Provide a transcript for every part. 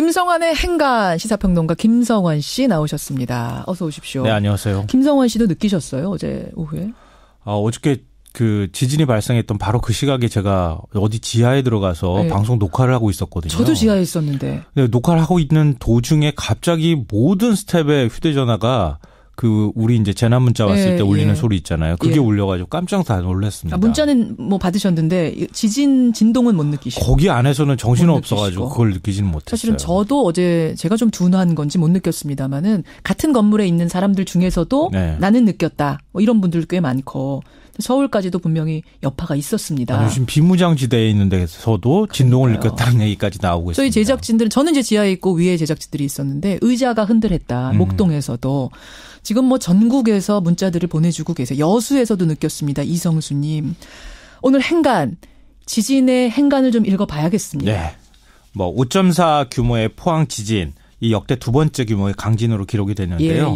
김성환의 행간 시사평론가 김성환 씨 나오셨습니다. 어서 오십시오. 네, 안녕하세요. 김성환 씨도 느끼셨어요? 어제 오후에? 어저께 그 지진이 발생했던 바로 그 시각에 제가 어디 지하에 들어가서 네. 방송 녹화를 하고 있었거든요. 저도 지하에 있었는데. 네, 녹화를 하고 있는 도중에 갑자기 모든 스텝에 휴대전화가 그 우리 이제 재난 문자 왔을 때 울리는 소리 있잖아요. 그게 울려가지고 깜짝 다 놀랐습니다. 문자는 뭐 받으셨는데 지진 진동은 못 느끼시고. 거기 안에서는 정신 없어가지고 그걸 느끼지는 못했어요. 사실은 저도 어제 제가 좀 둔한 건지 못 느꼈습니다만은 같은 건물에 있는 사람들 중에서도 나는 느꼈다. 뭐 이런 분들 꽤 많고. 서울까지도 분명히 여파가 있었습니다. 요즘 비무장지대에 있는 데서도 진동을 느꼈다는 얘기까지 나오고 있습니다. 저희 제작진들은 저는 이제 지하에 있고 위에 제작진들이 있었는데 의자가 흔들했다. 목동에서도. 지금 뭐 전국에서 문자들을 보내주고 계세요. 여수에서도 느꼈습니다. 이성수님. 오늘 행간, 지진의 행간을 좀 읽어봐야겠습니다. 네. 뭐 5.4 규모의 포항 지진, 이 역대 두 번째 규모의 강진으로 기록이 됐는데요.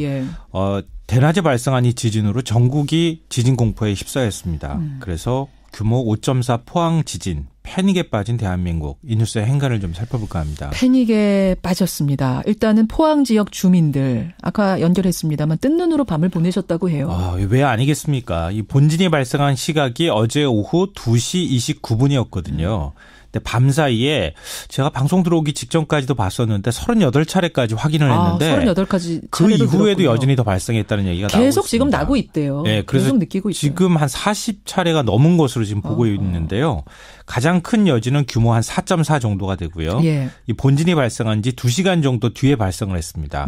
대낮에 발생한 이 지진으로 전국이 지진 공포에 휩싸였습니다. 그래서 규모 5.4 포항 지진, 패닉에 빠진 대한민국, 이 뉴스의 행간을 좀 살펴볼까 합니다. 패닉에 빠졌습니다. 일단은 포항 지역 주민들, 아까 연결했습니다만 뜬 눈으로 밤을 보내셨다고 해요. 왜 아니겠습니까? 이 본진이 발생한 시각이 어제 오후 2시 29분이었거든요. 근데 밤 사이에 제가 방송 들어오기 직전까지도 봤었는데 38차례까지 확인을 했는데 38까지 그 이후에도 들었군요. 여전히 더 발생했다는 얘기가 나오고 있습니다. 계속 지금 나고 있대요. 네, 그래서 계속 느끼고 있어요. 지금 한 40차례가 넘은 것으로 지금 보고 있는데요. 가장 큰 여진은 규모 한 4.4 정도가 되고요. 이 본진이 발생한 지 2시간 정도 뒤에 발생을 했습니다.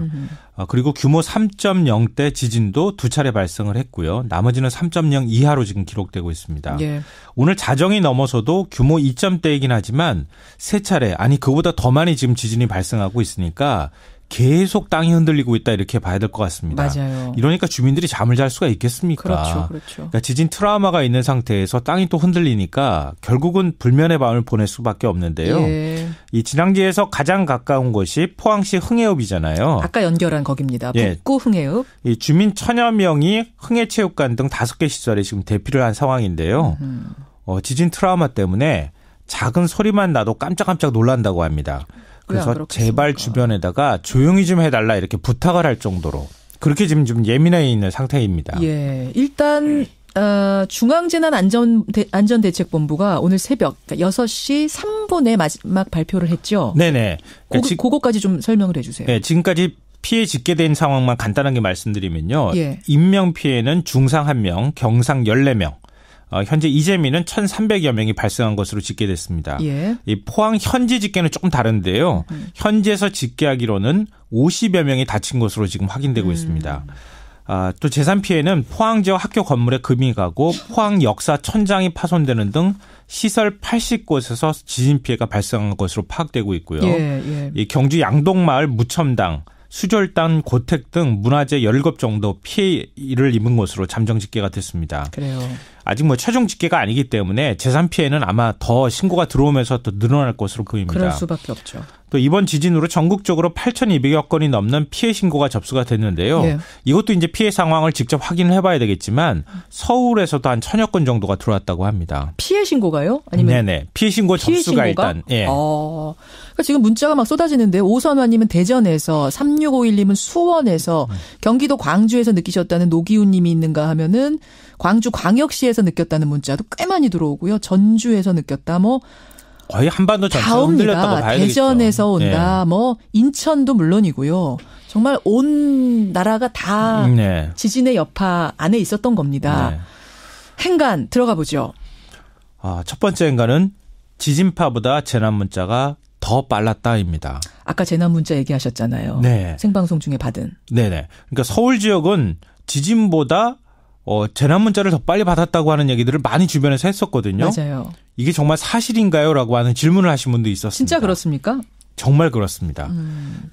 그리고 규모 3.0대 지진도 2차례 발생을 했고요. 나머지는 3.0 이하로 지금 기록되고 있습니다. 오늘 자정이 넘어서도 규모 2점대이긴 하지만 3차례, 아니 그보다 더 많이 지금 지진이 발생하고 있으니까 계속 땅이 흔들리고 있다 이렇게 봐야 될 것 같습니다. 맞아요. 이러니까 주민들이 잠을 잘 수가 있겠습니까? 그렇죠. 그러니까 지진 트라우마가 있는 상태에서 땅이 또 흔들리니까 결국은 불면의 밤을 보낼 수밖에 없는데요. 이 진앙지에서 가장 가까운 곳이 포항시 흥해읍이잖아요. 아까 연결한 거기입니다. 북구 흥해읍. 이 주민 1000여 명이 흥해체육관 등 5개 시설에 지금 대피를 한 상황인데요. 지진 트라우마 때문에 작은 소리만 나도 깜짝깜짝 놀란다고 합니다. 그래서 제발 주변에다가 조용히 좀 해달라 이렇게 부탁을 할 정도로 그렇게 지금 좀 예민해 있는 상태입니다. 일단 중앙재난안전대책본부가 오늘 새벽 그러니까 6시 3분에 마지막 발표를 했죠. 네네. 그러니까 그거까지 좀 설명을 해 주세요. 네, 지금까지 피해 집계된 상황만 간단하게 말씀드리면요. 인명피해는 중상 1명, 경상 14명. 현재 이재민은 1,300여 명이 발생한 것으로 집계됐습니다. 이 포항 현지 집계는 조금 다른데요. 현지에서 집계하기로는 50여 명이 다친 것으로 지금 확인되고 있습니다. 또 재산 피해는 포항 지역 학교 건물에 금이 가고 포항 역사 천장이 파손되는 등 시설 80곳에서 지진 피해가 발생한 것으로 파악되고 있고요. 이 경주 양동마을 무첨당, 수절단, 고택 등 문화재 17곳 정도 피해를 입은 것으로 잠정 집계가 됐습니다. 그래요. 아직 뭐 최종 집계가 아니기 때문에 재산 피해는 아마 더 신고가 들어오면서 또 늘어날 것으로 보입니다. 그럴 수밖에 없죠. 또 이번 지진으로 전국적으로 8,200여 건이 넘는 피해 신고가 접수가 됐는데요. 이것도 이제 피해 상황을 직접 확인을 해봐야 되겠지만 서울에서도 한 1,000여 건 정도가 들어왔다고 합니다. 피해 신고가요? 아니면 네네. 피해 신고 접수가 일단. 그러니까 지금 문자가 막 쏟아지는데 오선화님은 대전에서 3651님은 수원에서 경기도 광주에서 느끼셨다는 노기훈님이 있는가 하면은 광주 광역시에서 느꼈다는 문자도 꽤 많이 들어오고요. 전주에서 느꼈다 거의 한반도 전체가 흔들렸다고 봐야 되겠죠. 대전에서 온다. 인천도 물론이고요. 정말 온 나라가 다 지진의 여파 안에 있었던 겁니다. 행간 들어가 보죠. 첫 번째 행간은 지진파보다 재난 문자가 더 빨랐다입니다. 아까 재난 문자 얘기하셨잖아요. 생방송 중에 받은. 네네. 그러니까 서울 지역은 지진보다 재난 문자를 더 빨리 받았다고 하는 얘기들을 많이 주변에서 했었거든요. 맞아요. 이게 정말 사실인가요? 라고 하는 질문을 하신 분도 있었습니다. 진짜 그렇습니까? 정말 그렇습니다.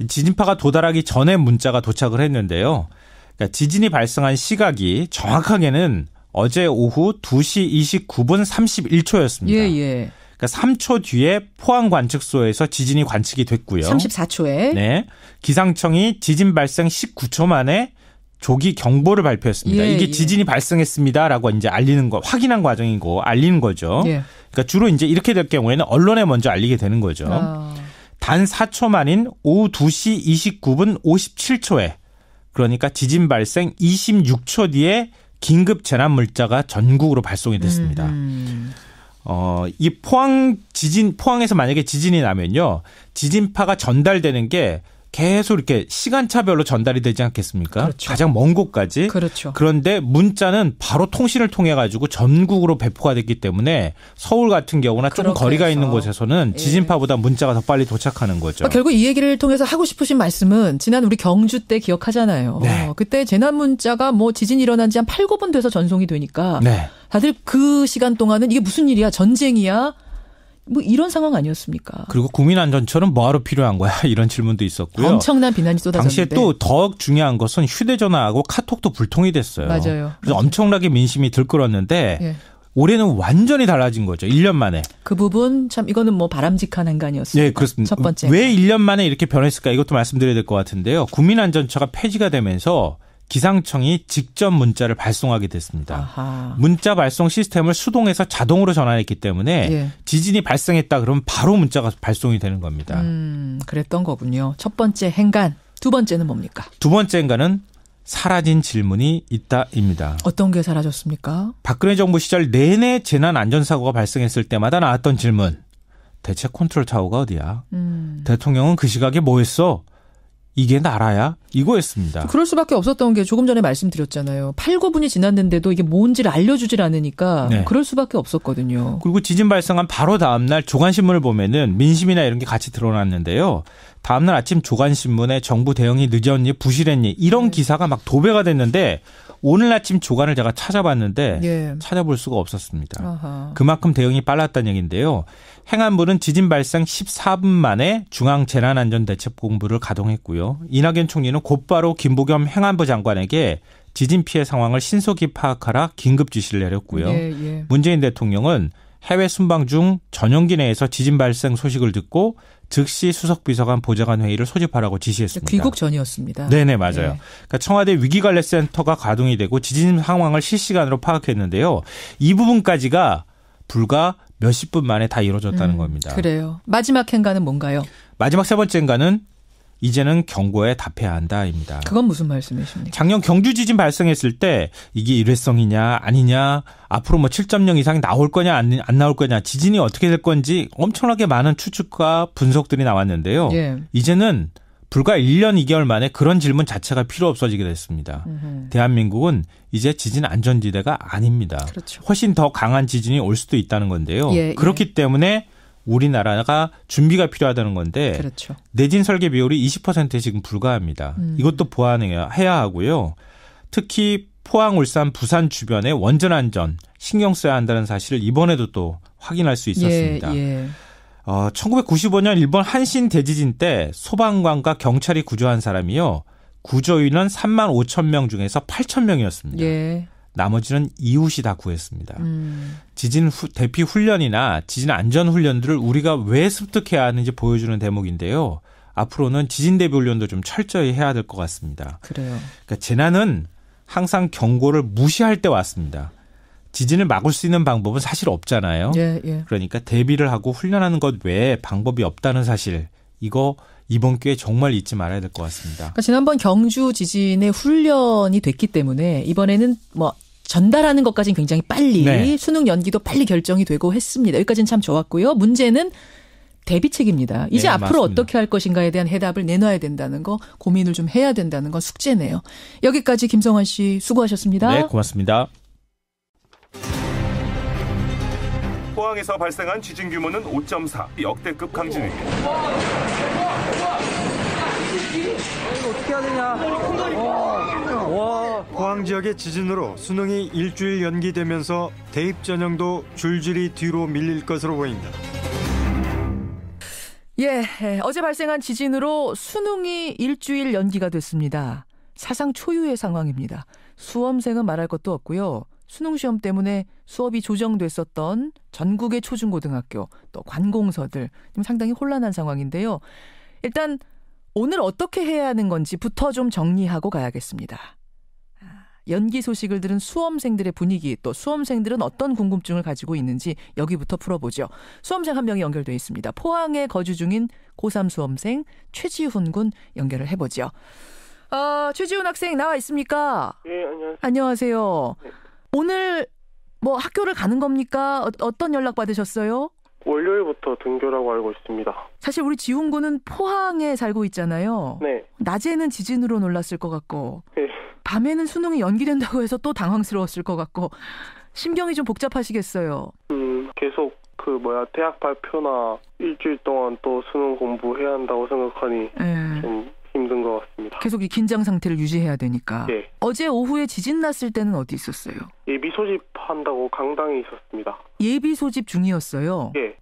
지진파가 도달하기 전에 문자가 도착을 했는데요. 그러니까 지진이 발생한 시각이 정확하게는 어제 오후 2시 29분 31초였습니다. 그러니까 3초 뒤에 포항 관측소에서 지진이 관측이 됐고요. 34초에. 기상청이 지진 발생 19초 만에 조기 경보를 발표했습니다. 이게 지진이 발생했습니다라고 이제 알리는 거, 확인한 과정이고 알리는 거죠. 그러니까 주로 이제 이렇게 될 경우에는 언론에 먼저 알리게 되는 거죠. 단 4초 만인 오후 2시 29분 57초에 그러니까 지진 발생 26초 뒤에 긴급 재난 문자가 전국으로 발송이 됐습니다. 이 포항에서 만약에 지진이 나면요. 지진파가 전달되는 게 계속 이렇게 시간차별로 전달이 되지 않겠습니까? 그렇죠. 가장 먼 곳까지. 그렇죠. 그런데 문자는 바로 통신을 통해 가지고 전국으로 배포가 됐기 때문에 서울 같은 경우나 조금 거리가 해서. 있는 곳에서는 지진파보다 문자가 더 빨리 도착하는 거죠. 결국 이 얘기를 통해서 하고 싶으신 말씀은 지난 우리 경주 때 기억하잖아요. 네. 그때 재난 문자가 뭐 지진 일어난 지 한 8, 9분 돼서 전송이 되니까 네. 다들 그 시간 동안은 이게 무슨 일이야? 전쟁이야? 뭐 이런 상황 아니었습니까? 그리고 국민안전처는 뭐하러 필요한 거야? 이런 질문도 있었고요. 엄청난 비난이 쏟아졌는데. 당시에 또 더 중요한 것은 휴대전화하고 카톡도 불통이 됐어요. 맞아요. 그래서 엄청나게 민심이 들끓었는데 예. 올해는 완전히 달라진 거죠. 1년 만에. 그 부분 참 이거는 뭐 바람직한 행간이었습니다. 네, 그렇습니다. 첫 번째. 왜 1년 만에 이렇게 변했을까? 이것도 말씀드려야 될 것 같은데요. 국민안전처가 폐지가 되면서 기상청이 직접 문자를 발송하게 됐습니다. 아하. 문자 발송 시스템을 수동해서 자동으로 전환했기 때문에 예. 지진이 발생했다 그러면 바로 문자가 발송이 되는 겁니다. 그랬던 거군요. 첫 번째 행간. 두 번째는 뭡니까? 두 번째 행간은 사라진 질문이 있다입니다. 어떤 게 사라졌습니까? 박근혜 정부 시절 내내 재난안전사고가 발생했을 때마다 나왔던 질문. 대체 컨트롤타워가 어디야? 대통령은 그 시각에 뭐 했어? 이게 나라야? 이거였습니다. 그럴 수밖에 없었던 게 조금 전에 말씀드렸잖아요. 8, 9분이 지났는데도 이게 뭔지를 알려주질 않으니까 네. 그럴 수밖에 없었거든요. 그리고 지진 발생한 바로 다음 날 조간신문을 보면은 민심이나 이런 게 같이 드러났는데요. 다음 날 아침 조간신문에 정부 대응이 늦었니 부실했니 이런 기사가 막 도배가 됐는데 오늘 아침 조간을 제가 찾아봤는데 예. 찾아볼 수가 없었습니다. 아하. 그만큼 대응이 빨랐다는 얘기인데요. 행안부는 지진 발생 14분 만에 중앙재난안전대책본부를 가동했고요. 이낙연 총리는 곧바로 김부겸 행안부 장관에게 지진 피해 상황을 신속히 파악하라 긴급 지시를 내렸고요. 예. 문재인 대통령은 해외 순방 중 전용기 내에서 지진 발생 소식을 듣고 즉시 수석비서관 보좌관 회의를 소집하라고 지시했습니다. 귀국 전이었습니다. 네네, 맞아요. 네. 그러니까 청와대 위기관리센터가 가동이 되고 지진 상황을 실시간으로 파악했는데요. 이 부분까지가 불과 몇십 분 만에 다 이루어졌다는 겁니다. 그래요. 마지막 행간은 뭔가요? 마지막 세 번째 행간은 이제는 경고에 답해야 한다입니다. 그건 무슨 말씀이십니까? 작년 경주 지진 발생했을 때 이게 일회성이냐 아니냐 앞으로 뭐 7.0 이상이 나올 거냐 안 나올 거냐 지진이 어떻게 될 건지 엄청나게 많은 추측과 분석들이 나왔는데요. 예. 이제는 불과 1년 2개월 만에 그런 질문 자체가 필요 없어지게 됐습니다. 대한민국은 이제 지진 안전지대가 아닙니다. 그렇죠. 훨씬 더 강한 지진이 올 수도 있다는 건데요. 예. 그렇기 때문에 우리나라가 준비가 필요하다는 건데 그렇죠. 내진 설계 비율이 20%에 지금 불과합니다. 이것도 보완해야 하고요. 특히 포항, 울산, 부산 주변의 원전 안전 신경 써야 한다는 사실을 이번에도 또 확인할 수 있었습니다. 예. 1995년 일본 한신 대지진 때 소방관과 경찰이 구조한 사람이요. 구조 인원 3만 5천 명 중에서 8천 명이었습니다. 예. 나머지는 이웃이 다 구했습니다. 지진 대피 훈련이나 지진 안전 훈련들을 우리가 왜 습득해야 하는지 보여주는 대목인데요. 앞으로는 지진 대비 훈련도 좀 철저히 해야 될 것 같습니다. 그래요. 그러니까 재난은 항상 경고를 무시할 때 왔습니다. 지진을 막을 수 있는 방법은 사실 없잖아요. 예. 그러니까 대비를 하고 훈련하는 것 외에 방법이 없다는 사실. 이거 이번 기회에 정말 잊지 말아야 될 것 같습니다. 그러니까 지난번 경주 지진의 훈련이 됐기 때문에 이번에는 뭐 전달하는 것까지는 굉장히 빨리 네. 수능 연기도 빨리 결정이 되고 했습니다. 여기까지는 참 좋았고요. 문제는 대비책입니다. 이제 네, 앞으로 맞습니다. 어떻게 할 것인가에 대한 해답을 내놔야 된다는 거 고민을 좀 해야 된다는 건 숙제네요. 여기까지 김성환 씨 수고하셨습니다. 네, 고맙습니다. 포항에서 발생한 지진 규모는 5.4, 역대급 강진입니다. 어떻게 해야 되냐? 포항 지역의 지진으로 수능이 일주일 연기되면서 대입 전형도 줄줄이 뒤로 밀릴 것으로 보입니다. 예, 어제 발생한 지진으로 수능이 일주일 연기가 됐습니다. 사상 초유의 상황입니다. 수험생은 말할 것도 없고요. 수능 시험 때문에 수업이 조정됐었던 전국의 초중고등학교 또 관공서들 지금 상당히 혼란한 상황인데요. 일단 오늘 어떻게 해야 하는 건지부터 좀 정리하고 가야겠습니다. 연기 소식을 들은 수험생들의 분위기, 또 수험생들은 어떤 궁금증을 가지고 있는지 여기부터 풀어보죠. 수험생 한 명이 연결돼 있습니다. 포항에 거주 중인 고3 수험생 최지훈 군 연결을 해보죠. 최지훈 학생 나와 있습니까? 네, 안녕하세요. 안녕하세요. 네. 오늘 뭐 학교를 가는 겁니까? 어떤 연락 받으셨어요? 월요일부터 등교라고 알고 있습니다. 사실 우리 지훈 군은 포항에 살고 있잖아요. 네. 낮에는 지진으로 놀랐을 것 같고 네. 밤에는 수능이 연기된다고 해서 또 당황스러웠을 것 같고 심경이 좀 복잡하시겠어요. 계속 대학 발표나 일주일 동안 또 수능 공부해야 한다고 생각하니 좀 힘든 것 같습니다. 계속 이 긴장 상태를 유지해야 되니까. 네. 어제 오후에 지진 났을 때는 어디 있었어요? 예비 소집한다고 강당에 있었습니다. 예비 소집 중이었어요? 예.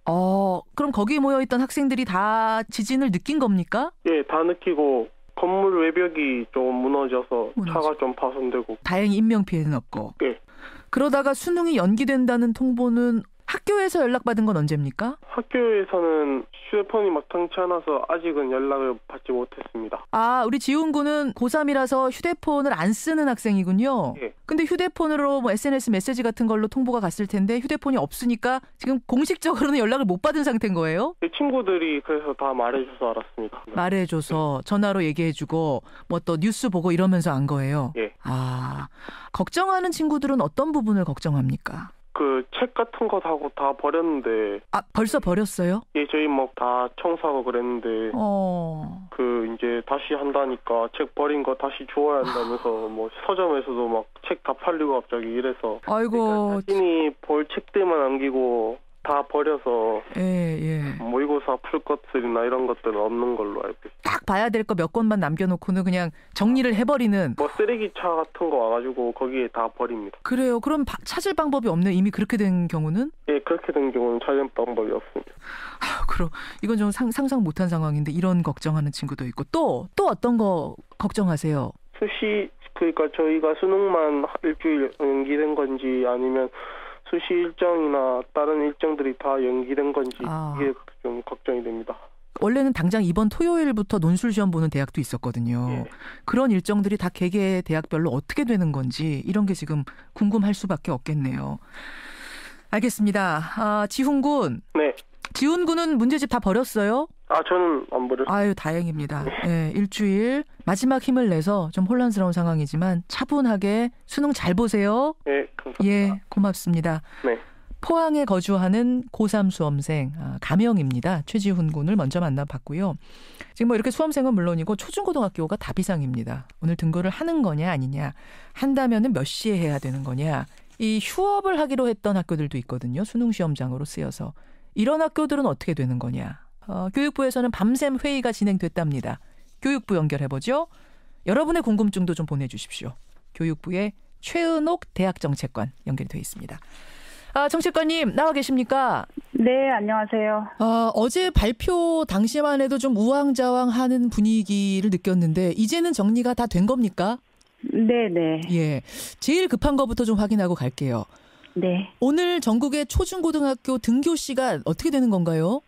그럼 거기에 모여있던 학생들이 다 지진을 느낀 겁니까? 예, 다 느끼고 건물 외벽이 좀 무너져서 차가 좀 파손되고. 다행히 인명피해는 없고. 예. 그러다가 수능이 연기된다는 통보는 학교에서 연락받은 건 언제입니까? 학교에서는 휴대폰이 마땅치 않아서 아직은 연락을 받지 못했습니다. 우리 지훈 군은 고3이라서 휴대폰을 안 쓰는 학생이군요. 예. 근데 휴대폰으로 SNS 메시지 같은 걸로 통보가 갔을 텐데 휴대폰이 없으니까 지금 공식적으로는 연락을 못 받은 상태인 거예요? 제 친구들이 그래서 다 말해줘서 알았습니다. 말해줘서 전화로 얘기해주고 뭐 또 뉴스 보고 이러면서 안 거예요? 예. 걱정하는 친구들은 어떤 부분을 걱정합니까? 책 같은 거 하고 다 버렸는데. 벌써 버렸어요? 예, 저희 다 청소하고 그랬는데. 이제 다시 한다니까 책 버린 거 다시 주워야 한다면서 서점에서도 책 다 팔리고 갑자기 이래서. 아이고. 그러니까 자신이 볼 책들만 남기고 다 버려서. 예. 모의고사 풀 것들이나 이런 것들은 없는 걸로 알고 있어요. 딱 봐야 될 거 몇 권만 남겨놓고는 그냥 정리를 해버리는. 쓰레기차 같은 거 와가지고 거기에 다 버립니다. 그래요. 그럼 찾을 방법이 없네요. 이미 그렇게 된 경우는? 예, 그렇게 된 경우는 찾을 방법이 없습니다. 그럼 이건 좀 상상 못한 상황인데 이런 걱정하는 친구도 있고 또 어떤 거 걱정하세요? 그러니까 저희가 수능만 일주일 연기된 건지 아니면 수시 일정이나 다른 일정들이 다 연기된 건지 이게 좀 걱정이 됩니다. 원래는 당장 이번 토요일부터 논술 시험 보는 대학도 있었거든요. 예. 그런 일정들이 다 개개 대학별로 어떻게 되는 건지 이런 게 지금 궁금할 수밖에 없겠네요. 알겠습니다. 지훈 군. 네. 지훈 군은 문제집 다 버렸어요? 저는 안 버렸어요. 다행입니다. 네, 일주일 마지막 힘을 내서 좀 혼란스러운 상황이지만 차분하게 수능 잘 보세요. 네, 감사합니다. 예, 고맙습니다. 네. 포항에 거주하는 고3 수험생 가명입니다. 최지훈 군을 먼저 만나봤고요. 지금 이렇게 수험생은 물론이고 초중고등학교가 다 비상입니다. 오늘 등교를 하는 거냐 아니냐, 한다면은 몇 시에 해야 되는 거냐, 이 휴업을 하기로 했던 학교들도 있거든요. 수능 시험장으로 쓰여서. 이런 학교들은 어떻게 되는 거냐. 교육부에서는 밤샘 회의가 진행됐답니다. 교육부 연결해보죠. 여러분의 궁금증도 좀 보내주십시오. 교육부의 최은옥 대학정책관 연결돼 있습니다. 정책관님 나와 계십니까? 네, 안녕하세요. 어제 발표 당시만 해도 좀 우왕좌왕하는 분위기를 느꼈는데 이제는 정리가 다 된 겁니까? 네네. 예, 제일 급한 거부터 좀 확인하고 갈게요. 네. 오늘 전국의 초중고등학교 등교 시간 어떻게 되는 건가요?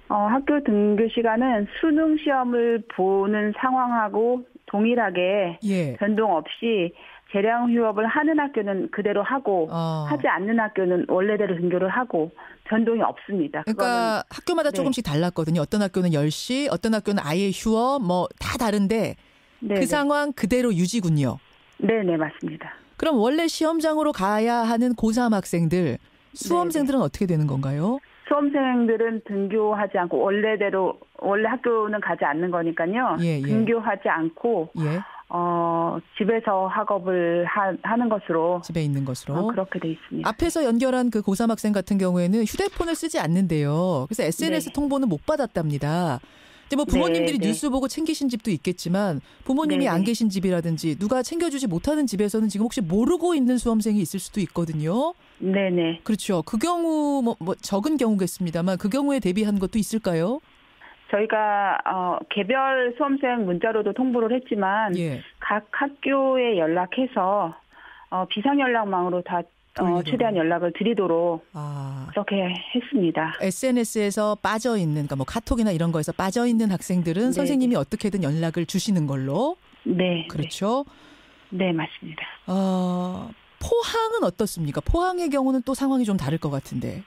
학교 등교 시간은 수능 시험을 보는 상황하고 동일하게 변동 없이 재량 휴업을 하는 학교는 그대로 하고 하지 않는 학교는 원래대로 등교를 하고 변동이 없습니다. 그러니까 학교마다 조금씩 달랐거든요. 어떤 학교는 10시, 어떤 학교는 아예 휴업, 다 다른데 네네. 그 상황 그대로 유지군요. 네네, 맞습니다. 그럼 원래 시험장으로 가야 하는 고3 학생들, 수험생들은 어떻게 되는 건가요? 수험생들은 등교하지 않고 원래 학교는 가지 않는 거니까요. 등교하지 않고 집에서 학업을 하는 것으로. 집에 있는 것으로. 그렇게 돼 있습니다. 앞에서 연결한 그 고3 학생 같은 경우에는 휴대폰을 쓰지 않는데요. 그래서 SNS 통보는 못 받았답니다. 이제 부모님들이 뉴스 보고 챙기신 집도 있겠지만 부모님이 안 계신 집이라든지 누가 챙겨주지 못하는 집에서는 지금 혹시 모르고 있는 수험생이 있을 수도 있거든요. 네네. 그렇죠. 그 경우 적은 경우겠습니다만 그 경우에 대비한 것도 있을까요? 저희가 개별 수험생 문자로도 통보를 했지만 각 학교에 연락해서 비상연락망으로 다 최대한 연락을 드리도록 그렇게 했습니다. SNS에서 빠져있는, 그러니까 카톡이나 이런 거에서 빠져있는 학생들은 선생님이 어떻게든 연락을 주시는 걸로. 네. 그렇죠. 네, 맞습니다. 포항은 어떻습니까? 포항의 경우는 또 상황이 좀 다를 것 같은데.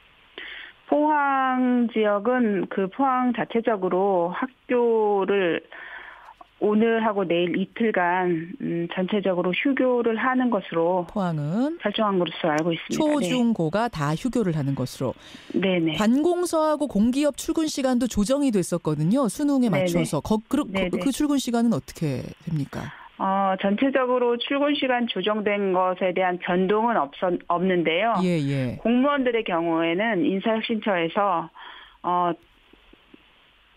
포항 지역은 그 포항 자체적으로 학교를 오늘하고 내일 이틀간 전체적으로 휴교를 하는 것으로 포항은 설정한 것으로 알고 있습니다. 초, 중, 고가 다 휴교를 하는 것으로. 네네. 관공서하고 공기업 출근 시간도 조정이 됐었거든요. 수능에 맞춰서. 그 출근 시간은 어떻게 됩니까? 전체적으로 출근 시간 조정된 것에 대한 변동은 없는데요. 예. 공무원들의 경우에는 인사혁신처에서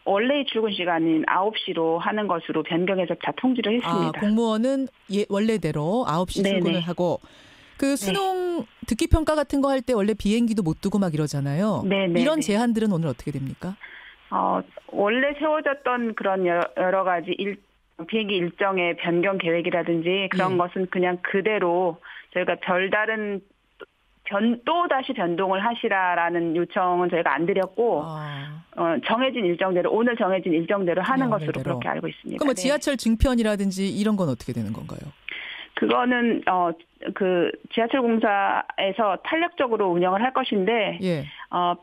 원래의 출근 시간인 9시로 하는 것으로 변경해서 다 통지를 했습니다. 공무원은 원래대로 9시 출근을 하고 그 수능 듣기 평가 같은 거 할 때 원래 비행기도 못 두고 막 이러잖아요. 네네. 이런 제한들은 오늘 어떻게 됩니까? 원래 세워졌던 그런 여러 가지 비행기 일정의 변경 계획이라든지 그런 것은 그냥 그대로 저희가 별다른 또다시 변동을 하시라라는 요청은 저희가 안 드렸고 정해진 일정대로 오늘 정해진 일정대로 하는 것으로 그렇게 알고 있습니다. 그럼 지하철 증편이라든지 이런 건 어떻게 되는 건가요? 그거는 그 지하철 공사에서 탄력적으로 운영을 할 것인데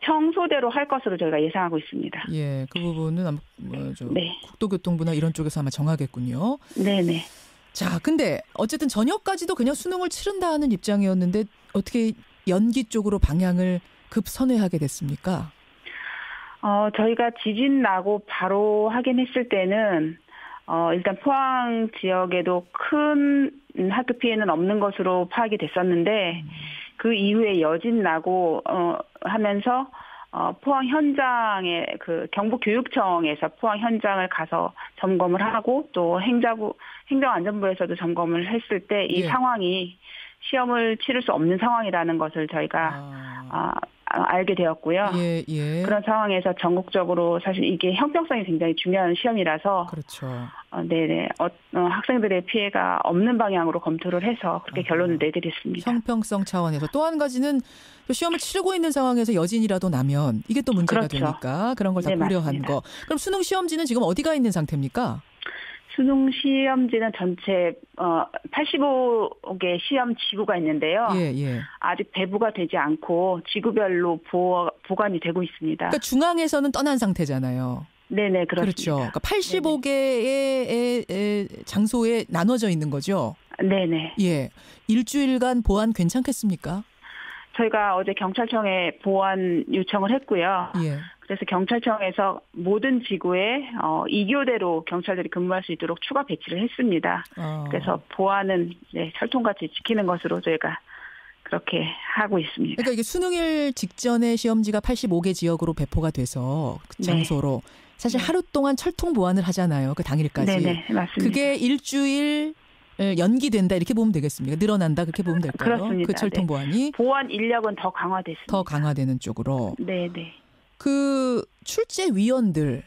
평소대로 할 것으로 저희가 예상하고 있습니다. 예, 그 부분은 국토교통부나 이런 쪽에서 아마 정하겠군요. 네네. 자, 근데 어쨌든 저녁까지도 그냥 수능을 치른다 하는 입장이었는데 어떻게 연기 쪽으로 방향을 급선회하게 됐습니까? 저희가 지진 나고 바로 확인했을 때는 일단 포항 지역에도 큰 학교 피해는 없는 것으로 파악이 됐었는데 그 이후에 여진 나고 하면서 포항 현장에 그 경북교육청에서 포항 현장을 가서 점검을 하고 또 행정안전부에서도 점검을 했을 때 이 상황이 시험을 치를 수 없는 상황이라는 것을 저희가 알게 되었고요. 예. 그런 상황에서 전국적으로 사실 이게 형평성이 굉장히 중요한 시험이라서 그렇죠. 네네. 학생들의 피해가 없는 방향으로 검토를 해서 그렇게 결론을 내드렸습니다. 형평성 차원에서 또 한 가지는 또 시험을 치르고 있는 상황에서 여진이라도 나면 이게 또 문제가 되니까 그런 걸 다 고려한 거. 그럼 수능 시험지는 지금 어디가 있는 상태입니까? 수능 시험지는 전체 85개 시험 지구가 있는데요. 예. 아직 배부가 되지 않고 지구별로 보관이 되고 있습니다. 그러니까 중앙에서는 떠난 상태잖아요. 네네, 그렇습니다. 그렇죠. 그러니까 85개의 장소에 나눠져 있는 거죠. 네네. 예. 일주일간 보안 괜찮겠습니까? 저희가 어제 경찰청에 보안 요청을 했고요. 예. 그래서 경찰청에서 모든 지구에 2교대로 경찰들이 근무할 수 있도록 추가 배치를 했습니다. 그래서 보안은 철통같이 지키는 것으로 저희가 그렇게 하고 있습니다. 그러니까 이게 수능일 직전에 시험지가 85개 지역으로 배포가 돼서 그 장소로 사실 하루 동안 철통 보안을 하잖아요. 그 당일까지. 네네, 맞습니다. 그게 일주일 연기된다 이렇게 보면 되겠습니까? 늘어난다 그렇게 보면 될까요? 그렇습니다. 그 철통 보안이. 보안 인력은 더 강화됐습니다. 더 강화되는 쪽으로. 네네. 그 출제위원들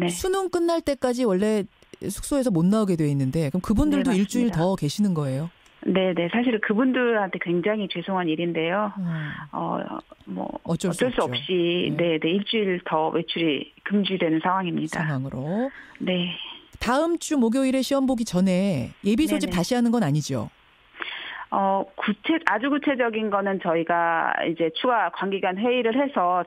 수능 끝날 때까지 원래 숙소에서 못 나오게 돼 있는데 그럼 그분들도 일주일 더 계시는 거예요? 네네. 사실은 그분들한테 굉장히 죄송한 일인데요. 어쩔 수 없이 일주일 더 외출이 금지되는 상황입니다. 상황으로. 네. 다음 주 목요일에 시험 보기 전에 예비 소집 다시 하는 건 아니죠? 아주 구체적인 거는 저희가 이제 추가 관계간 회의를 해서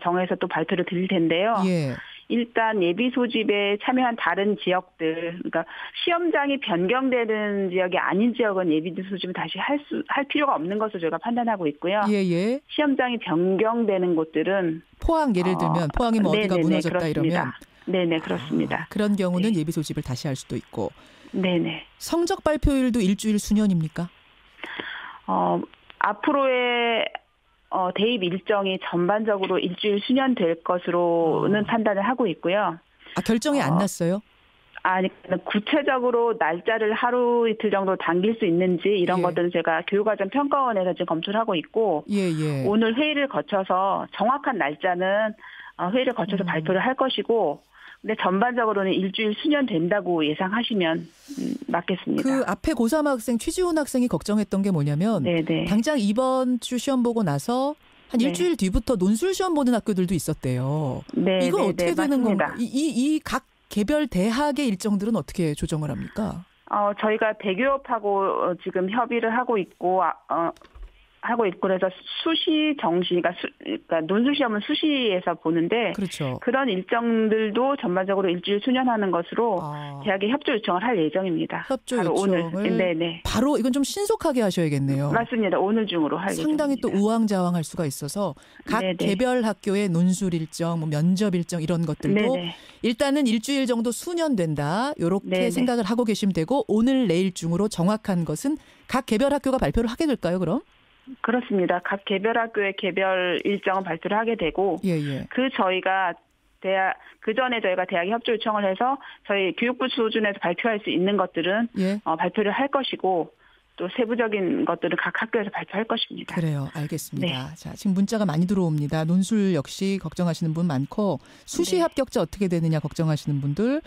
정해서 또 발표를 드릴 텐데요. 예. 일단 예비 소집에 참여한 다른 지역들, 그러니까 시험장이 변경되는 지역이 아닌 지역은 예비 소집을 다시 할 필요가 없는 것으로 저희가 판단하고 있고요. 예. 시험장이 변경되는 곳들은 포항 예를 들면 포항이 뭐 어디가 무너졌다 그렇습니다. 이러면 네네 그렇습니다. 그런 경우는 예비 소집을 다시 할 수도 있고. 네네. 성적 발표일도 일주일 수년입니까? 앞으로의 대입 일정이 전반적으로 일주일 수년될 것으로는 판단을 하고 있고요. 결정이 안 났어요? 아니, 구체적으로 날짜를 하루 이틀 정도 당길 수 있는지 이런 것들은 제가 교육과정 평가원에서 지금 검토를 하고 있고 오늘 회의를 거쳐서 정확한 날짜는 회의를 거쳐서 발표를 할 것이고 근데 전반적으로는 일주일 수년 된다고 예상하시면 맞겠습니다. 그 앞에 고3 학생 최지훈 학생이 걱정했던 게 뭐냐면 당장 이번 주 시험 보고 나서 한 일주일 뒤부터 논술 시험 보는 학교들도 있었대요. 이건 어떻게 되는 건가? 이 각 개별 대학의 일정들은 어떻게 조정을 합니까? 저희가 대기업하고 지금 협의를 하고 있고, 그래서 수시 정시, 그러니까 논술 시험은 수시에서 보는데, 그렇죠. 그런 일정들도 전반적으로 일주일 수년하는 것으로 대학에 협조 요청을 할 예정입니다. 협조 요청을 오늘. 네네. 바로 이건 좀 신속하게 하셔야겠네요. 맞습니다. 오늘 중으로 할 상당히 예정입니다. 또 우왕좌왕할 수가 있어서 각 네네. 개별 학교의 논술 일정, 뭐 면접 일정 이런 것들도 네네. 일단은 일주일 정도 수년된다. 이렇게 네네. 생각을 하고 계시면 되고 오늘 내일 중으로 정확한 것은 각 개별 학교가 발표를 하게 될까요, 그럼? 그렇습니다. 각 개별 학교의 개별 일정은 발표를 하게 되고, 그 전에 저희가 대학에 협조 요청을 해서 저희 교육부 수준에서 발표할 수 있는 것들은 발표를 할 것이고, 또 세부적인 것들은 각 학교에서 발표할 것입니다. 그래요. 알겠습니다. 네. 자, 지금 문자가 많이 들어옵니다. 논술 역시 걱정하시는 분 많고 수시 합격자 어떻게 되느냐 걱정하시는 분들.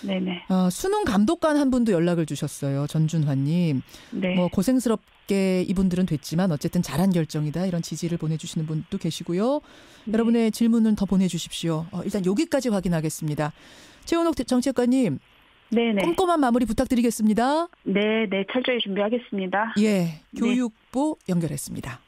네네. 수능 감독관 한 분도 연락을 주셨어요. 전준환님. 네. 뭐 고생스럽게 이분들은 됐지만 어쨌든 잘한 결정이다. 이런 지지를 보내주시는 분도 계시고요. 네. 여러분의 질문은 더 보내주십시오. 일단 여기까지 확인하겠습니다. 최원옥 정치학과님. 네네. 꼼꼼한 마무리 부탁드리겠습니다. 네, 철저히 준비하겠습니다. 예, 교육부 연결했습니다.